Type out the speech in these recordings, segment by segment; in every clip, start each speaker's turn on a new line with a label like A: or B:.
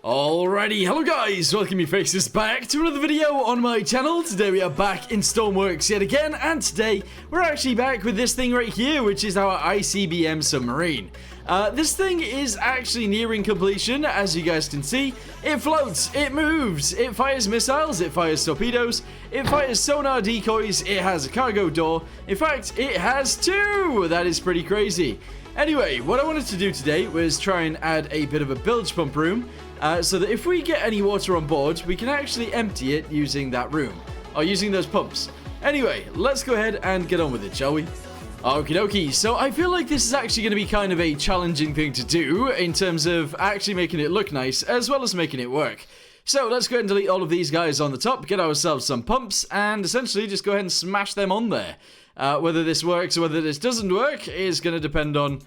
A: Alrighty, hello guys, welcome you faces back to another video on my channel. Today we are back in Stormworks yet again, and today we're actually back with this thing right here, which is our ICBM Submarine. This thing is actually nearing completion, as you guys can see. It floats, it moves, it fires missiles, it fires torpedoes, it fires sonar decoys, it has a cargo door. In fact, it has two! That is pretty crazy. Anyway, what I wanted to do today was try and add a bit of a bilge pump room, so that if we get any water on board, we can actually empty it using that room, or using those pumps. Anyway, let's go ahead and get on with it, shall we? Okie dokie, so I feel like this is actually going to be kind of a challenging thing to do in terms of actually making it look nice, as well as making it work. So let's go ahead and delete all of these guys on the top, get ourselves some pumps, and essentially just go ahead and smash them on there. Whether this works or whether this doesn't work is going to depend on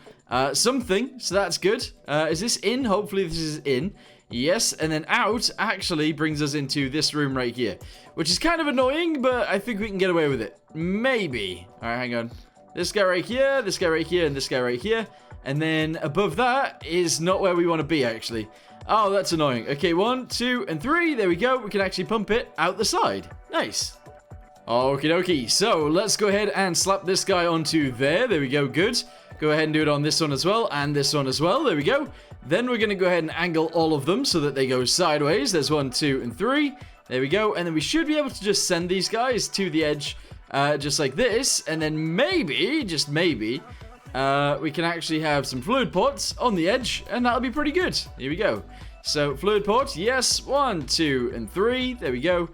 A: something, so that's good. Is this in? Hopefully this is in. Yes, and then out actually brings us into this room right here, which is kind of annoying, but I think we can get away with it. Maybe. Alright, hang on. This guy right here, this guy right here, and this guy right here. And then above that is not where we want to be, actually. Oh, that's annoying. Okay, 1, 2, and 3. There we go. We can actually pump it out the side. Nice. Okie dokie. So let's go ahead and slap this guy onto there. There we go. Good. Go ahead and do it on this one as well, and this one as well. There we go. Then we're going to go ahead and angle all of them so that they go sideways. There's 1, 2, and 3. There we go. And then we should be able to just send these guys to the edge just like this. And then maybe, just maybe, we can actually have some fluid ports on the edge, and that'll be pretty good. Here we go. So fluid ports, yes. 1, 2, and 3. There we go.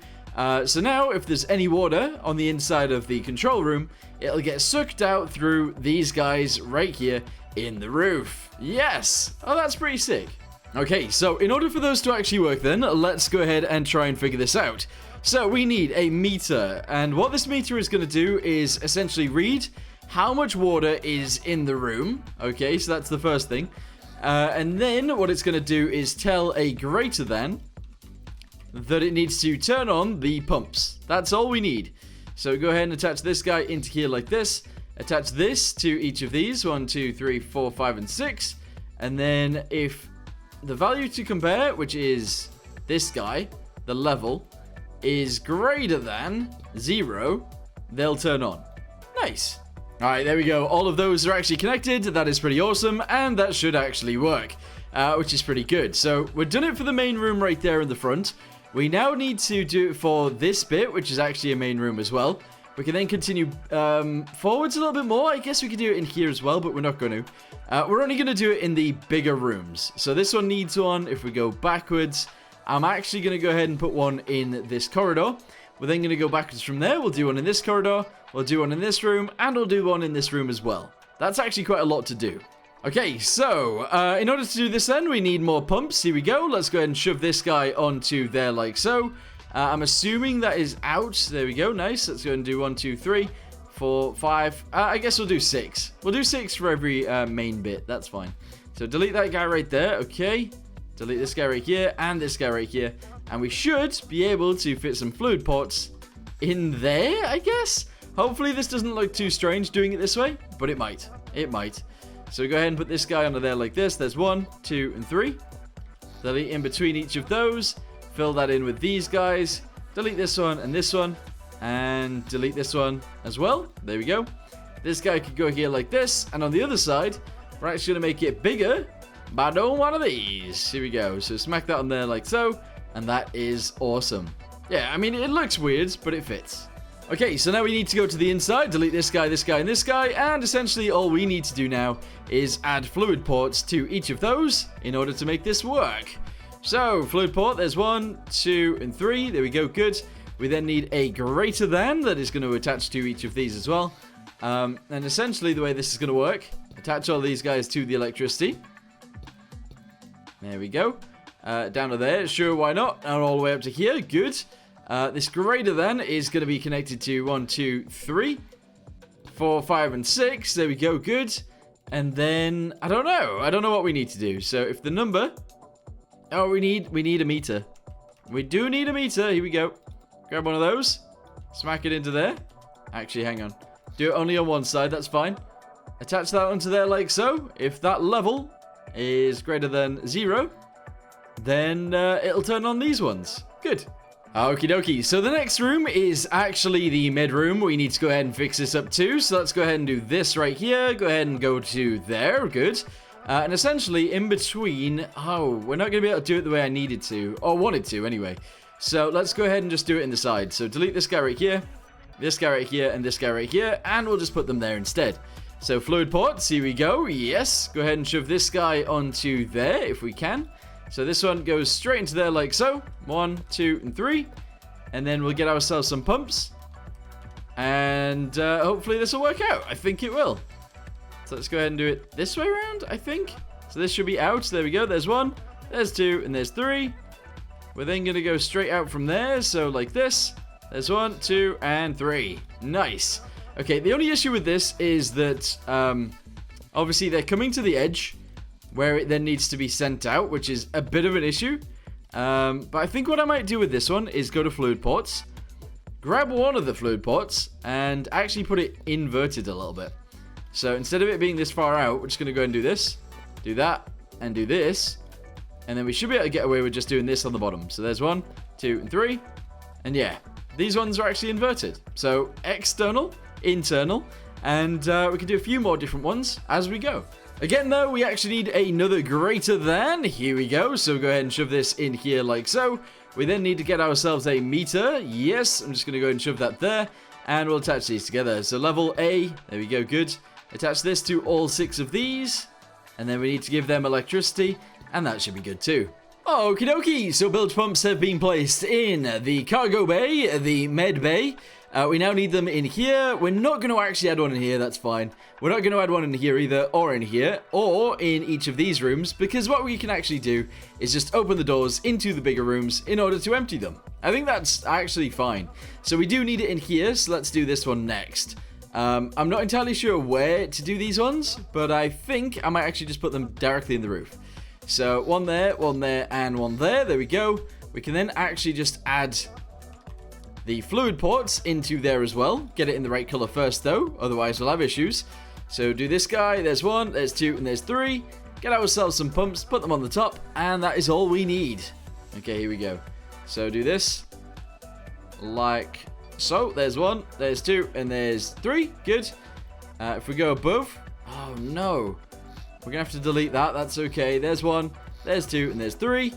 A: So now if there's any water on the inside of the control room, it'll get sucked out through these guys right here in the roof. Yes! Oh, that's pretty sick. Okay, so in order for those to actually work then, let's go ahead and try and figure this out. So we need a meter, and what this meter is going to do is essentially read how much water is in the room. Okay, so that's the first thing. And then what it's going to do is tell a greater than that it needs to turn on the pumps. That's all we need. So go ahead and attach this guy into here like this. Attach this to each of these. 1, 2, 3, 4, 5, and 6. And then if the value to compare, which is this guy, the level, is greater than 0, they'll turn on. Nice. Alright, there we go. All of those are actually connected. That is pretty awesome. And that should actually work, which is pretty good. So we're done it for the main room right there in the front. We now need to do it for this bit, which is actually a main room as well. We can then continue forwards a little bit more. I guess we could do it in here as well, but we're not going to. We're only going to do it in the bigger rooms. So this one needs one. If we go backwards, I'm actually going to go ahead and put one in this corridor. We're then going to go backwards from there. We'll do one in this corridor. We'll do one in this room. And we'll do one in this room as well. That's actually quite a lot to do. Okay, so, in order to do this then, we need more pumps. Here we go. Let's go ahead and shove this guy onto there like so. I'm assuming that is out. There we go. Nice. Let's go ahead and do 1, 2, 3, 4, 5. I guess we'll do 6. We'll do 6 for every main bit. That's fine. So, delete that guy right there. Okay. Delete this guy right here and this guy right here. And we should be able to fit some fluid ports in there, I guess. Hopefully, this doesn't look too strange doing it this way, but it might. It might. So go ahead and put this guy under there like this. There's 1, 2, and 3. Delete in between each of those. Fill that in with these guys. Delete this one and this one. And delete this one as well. There we go. This guy could go here like this. And on the other side, we're actually going to make it bigger by doing one of these. Here we go. So smack that on there like so. And that is awesome. Yeah, I mean, it looks weird, but it fits. Okay, so now we need to go to the inside, delete this guy, and this guy, and essentially all we need to do now is add fluid ports to each of those in order to make this work. So, fluid port, there's 1, 2, and 3, there we go, good. We then need a greater than that is going to attach to each of these as well. And essentially the way this is going to work, attach all these guys to the electricity. There we go. Down to there, sure, why not? And all the way up to here, good. This greater than is going to be connected to 1, 2, 3, 4, 5, and 6. There we go, good. And then, I don't know what we need to do. So if the number, oh, we need a meter. We do need a meter. Here we go. Grab one of those. Smack it into there. Actually, hang on. Do it only on one side, that's fine. Attach that onto there like so. If that level is greater than 0, then it'll turn on these ones. Good. Okie dokie. So the next room is actually the mid room. We need to go ahead and fix this up too. So let's go ahead and do this right here. Go ahead and go to there. Good. And essentially in between... Oh, we're not going to be able to do it the way I needed to. Or wanted to anyway. So let's go ahead and just do it in the side. So delete this guy right here. This guy right here and this guy right here. And we'll just put them there instead. So fluid ports, here we go. Yes, go ahead and shove this guy onto there if we can. So this one goes straight into there like so. 1, 2, and 3. And then we'll get ourselves some pumps. And hopefully this will work out. I think it will. So let's go ahead and do it this way around, I think. So this should be out. There we go. There's 1, there's 2, and there's 3. We're then going to go straight out from there. So like this. There's 1, 2, and 3. Nice. Okay, the only issue with this is that, obviously they're coming to the edge where it then needs to be sent out, which is a bit of an issue. But I think what I might do with this one is go to fluid ports, grab one of the fluid ports, and actually put it inverted a little bit. So instead of it being this far out, we're just going to go and do this, do that, and do this. And then we should be able to get away with just doing this on the bottom. So there's 1, 2, and 3. And yeah, these ones are actually inverted. So external, internal, and we can do a few more different ones as we go. Again, though, we actually need another greater than. Here we go. So go ahead and shove this in here like so. We then need to get ourselves a meter. Yes, I'm just going to go ahead and shove that there. And we'll attach these together. So level A. There we go. Good. Attach this to all 6 of these. And then we need to give them electricity. And that should be good too. Okie dokie. So bilge pumps have been placed in the cargo bay, the med bay. We now need them in here. We're not going to actually add one in here, that's fine. We're not going to add one in here either, or in here, or in each of these rooms, because what we can actually do is just open the doors into the bigger rooms in order to empty them. I think that's actually fine. So we do need it in here, so let's do this one next. I'm not entirely sure where to do these ones, but I think I might actually just put them directly in the roof. So one there, and one there. There we go. We can then actually just add the fluid ports into there as well. Get it in the right color first though, otherwise we'll have issues. So do this guy, there's 1, there's 2, and there's 3. Get ourselves some pumps, put them on the top, and that is all we need. Okay, here we go. So do this, like so. There's 1, there's 2, and there's 3. Good. If we go above, oh no. We're gonna have to delete that, that's okay. There's 1, there's 2, and there's 3.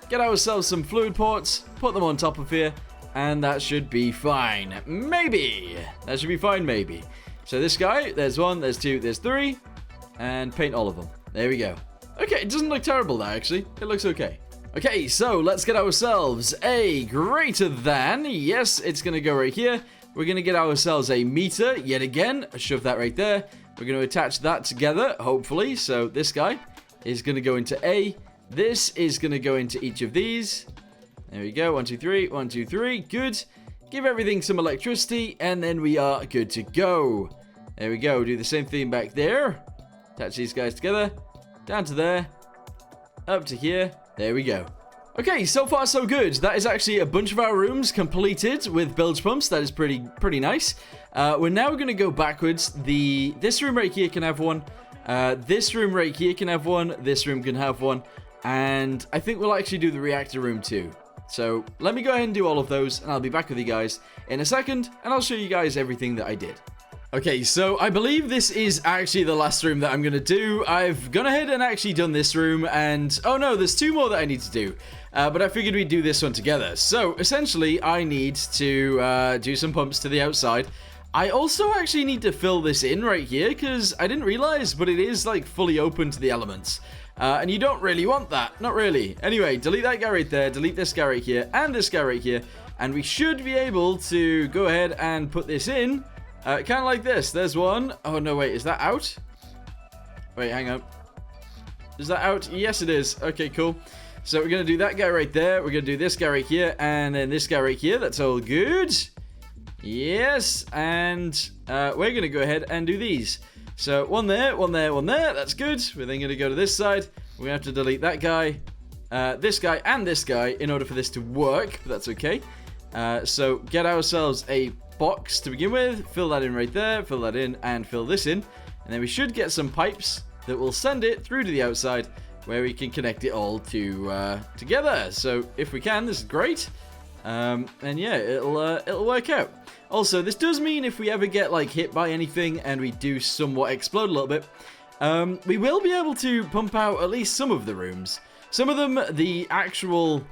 A: Get ourselves some fluid ports, put them on top of here, and that should be fine. Maybe. That should be fine, maybe. So this guy, there's 1, there's 2, there's 3. And paint all of them. There we go. Okay, it doesn't look terrible there, actually. It looks okay. Okay, so let's get ourselves a greater than. Yes, it's going to go right here. We're going to get ourselves a meter yet again. Shove that right there. We're going to attach that together, hopefully. So this guy is going to go into A. This is going to go into each of these. There we go. 1, 2, 3. 1, 2, 3. Good. Give everything some electricity, and then we are good to go. There we go. Do the same thing back there. Attach these guys together. Down to there. Up to here. There we go. Okay, so far so good. That is actually a bunch of our rooms completed with bilge pumps. That is pretty nice. We're now going to go backwards. This room right here can have one. This room right here can have one. This room can have one. And I think we'll actually do the reactor room too. So let me go ahead and do all of those, and I'll be back with you guys in a second, and I'll show you guys everything that I did. Okay, so I believe this is actually the last room that I'm going to do. I've gone ahead and actually done this room, and oh no, there's 2 more that I need to do. But I figured we'd do this one together. So essentially, I need to do some pumps to the outside. I also actually need to fill this in right here, because I didn't realize, but it is like fully open to the elements. And you don't really want that. Not really. Anyway, delete that guy right there. Delete this guy right here. And this guy right here. And we should be able to go ahead and put this in. Kind of like this. There's 1. Oh, no, wait. Is that out? Wait, hang on. Is that out? Yes, it is. Okay, cool. So we're going to do that guy right there. We're going to do this guy right here. And then this guy right here. That's all good. Yes. And we're going to go ahead and do these. So 1 there, 1 there, 1 there. That's good. We're then going to go to this side. We're going to have to delete that guy, this guy, and this guy in order for this to work. But that's okay. So get ourselves a box to begin with. Fill that in right there. Fill that in and fill this in. And then we should get some pipes that will send it through to the outside. where we can connect it all together. So if we can, this is great. And yeah, it'll work out. Also, this does mean if we ever get like hit by anything and we do somewhat explode a little bit, we will be able to pump out at least some of the rooms. Some of them, the actual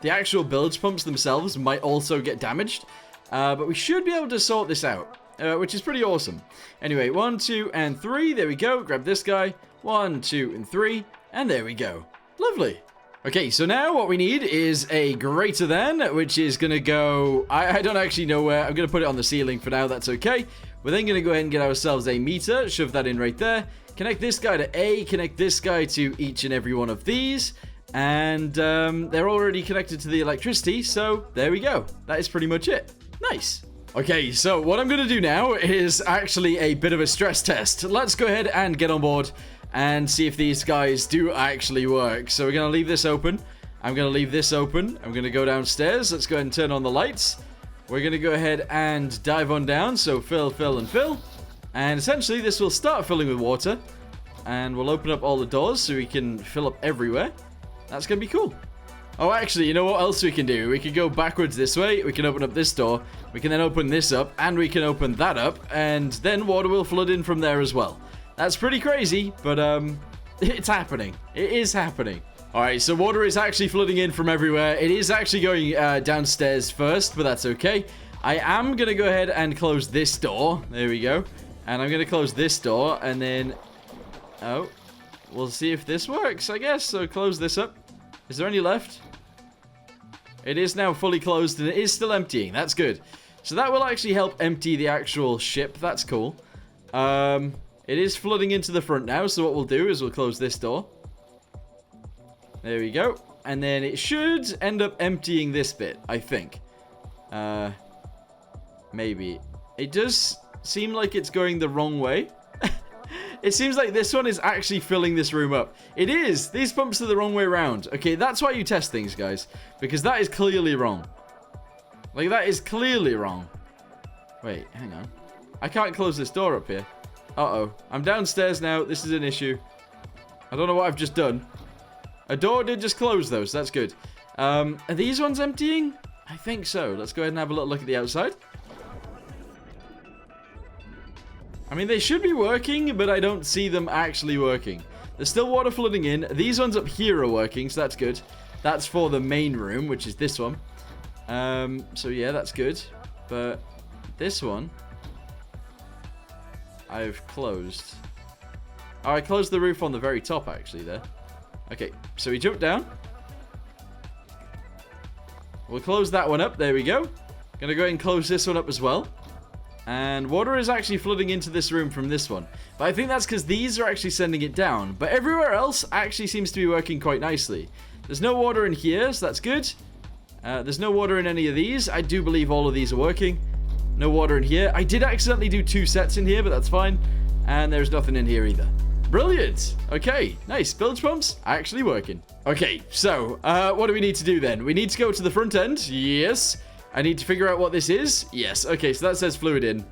A: bilge pumps themselves might also get damaged, but we should be able to sort this out, which is pretty awesome. Anyway, 1, 2, and 3. There we go. Grab this guy. 1, 2, and 3, and there we go. Lovely. Okay, so now what we need is a greater than, which is going to go... I don't actually know where. I'm going to put it on the ceiling for now. That's okay. We're then going to go ahead and get ourselves a meter. Shove that in right there. Connect this guy to A. Connect this guy to each and every one of these. And they're already connected to the electricity, so there we go. That is pretty much it. Nice. Okay, so what I'm going to do now is actually a bit of a stress test. Let's go ahead and get on board and see if these guys do actually work. So we're going to leave this open. I'm going to leave this open. I'm going to go downstairs. Let's go ahead and turn on the lights. We're going to go ahead and dive on down. So fill, fill, and fill. And essentially this will start filling with water. And we'll open up all the doors so we can fill up everywhere. That's going to be cool. Oh, actually, you know what else we can do? We can go backwards this way. We can open up this door. We can then open this up. And we can open that up. And then water will flood in from there as well. That's pretty crazy, but it's happening. It is happening. Alright, so water is actually flooding in from everywhere. It is actually going downstairs first, but that's okay. I am going to go ahead and close this door. There we go. And I'm going to close this door, and then... Oh, we'll see if this works, I guess. So close this up. Is there any left? It is now fully closed, and it is still emptying. That's good. So that will actually help empty the actual ship. That's cool. It is flooding into the front now, so what we'll do is we'll close this door. There we go. And then it should end up emptying this bit, I think. Maybe. It does seem like it's going the wrong way. It seems like this one is actually filling this room up. It is! These pumps are the wrong way around. Okay, that's why you test things, guys. Because that is clearly wrong. Like, that is clearly wrong. Wait, hang on. I can't close this door up here. Uh-oh. I'm downstairs now. This is an issue. I don't know what I've just done. A door did just close, though, so that's good. Are these ones emptying? I think so. Let's go ahead and have a little look at the outside. I mean, they should be working, but I don't see them actually working. There's still water flooding in. These ones up here are working, so that's good. That's for the main room, which is this one. So yeah, that's good. But this one... I've closed. Oh, I closed the roof on the very top, actually, there. Okay, so we jump down. We'll close that one up. There we go. Gonna go ahead and close this one up as well. And water is actually flooding into this room from this one. But I think that's because these are actually sending it down. But everywhere else actually seems to be working quite nicely. There's no water in here, so that's good. There's no water in any of these. I do believe all of these are working. No water in here. I did accidentally do 2 sets in here, but that's fine. And there's nothing in here either. Brilliant. Okay, nice. Bilge pumps actually working. Okay, so what do we need to do then? We need to go to the front end. Yes. I need to figure out what this is. Yes. Okay, so that says fluid in.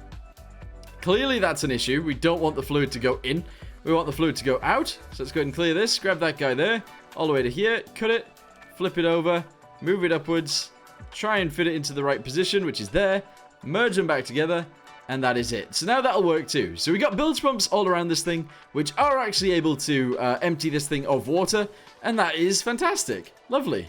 A: Clearly that's an issue. We don't want the fluid to go in. We want the fluid to go out. So let's go ahead and clear this. Grab that guy there. All the way to here. Cut it. Flip it over. Move it upwards. Try and fit it into the right position, which is there. Merge them back together, and that is it. So now that'll work too. So we got bilge pumps all around this thing, which are actually able to empty this thing of water, and that is fantastic. Lovely.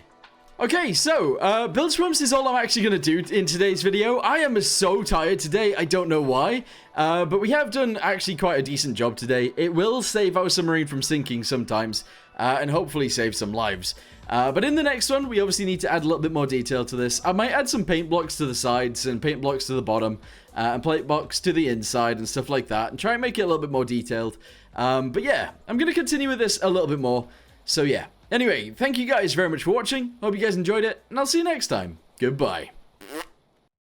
A: Okay, so bilge pumps is all I'm actually going to do in today's video. I am so tired today, I don't know why, but we have done actually quite a decent job today. It will save our submarine from sinking sometimes, and hopefully save some lives. But in the next one, we obviously need to add a little bit more detail to this. I might add some paint blocks to the sides and paint blocks to the bottom and paint blocks to the inside and stuff like that and try and make it a little bit more detailed. But yeah, I'm going to continue with this a little bit more. So yeah. Anyway, thank you guys very much for watching. Hope you guys enjoyed it, and I'll see you next time. Goodbye.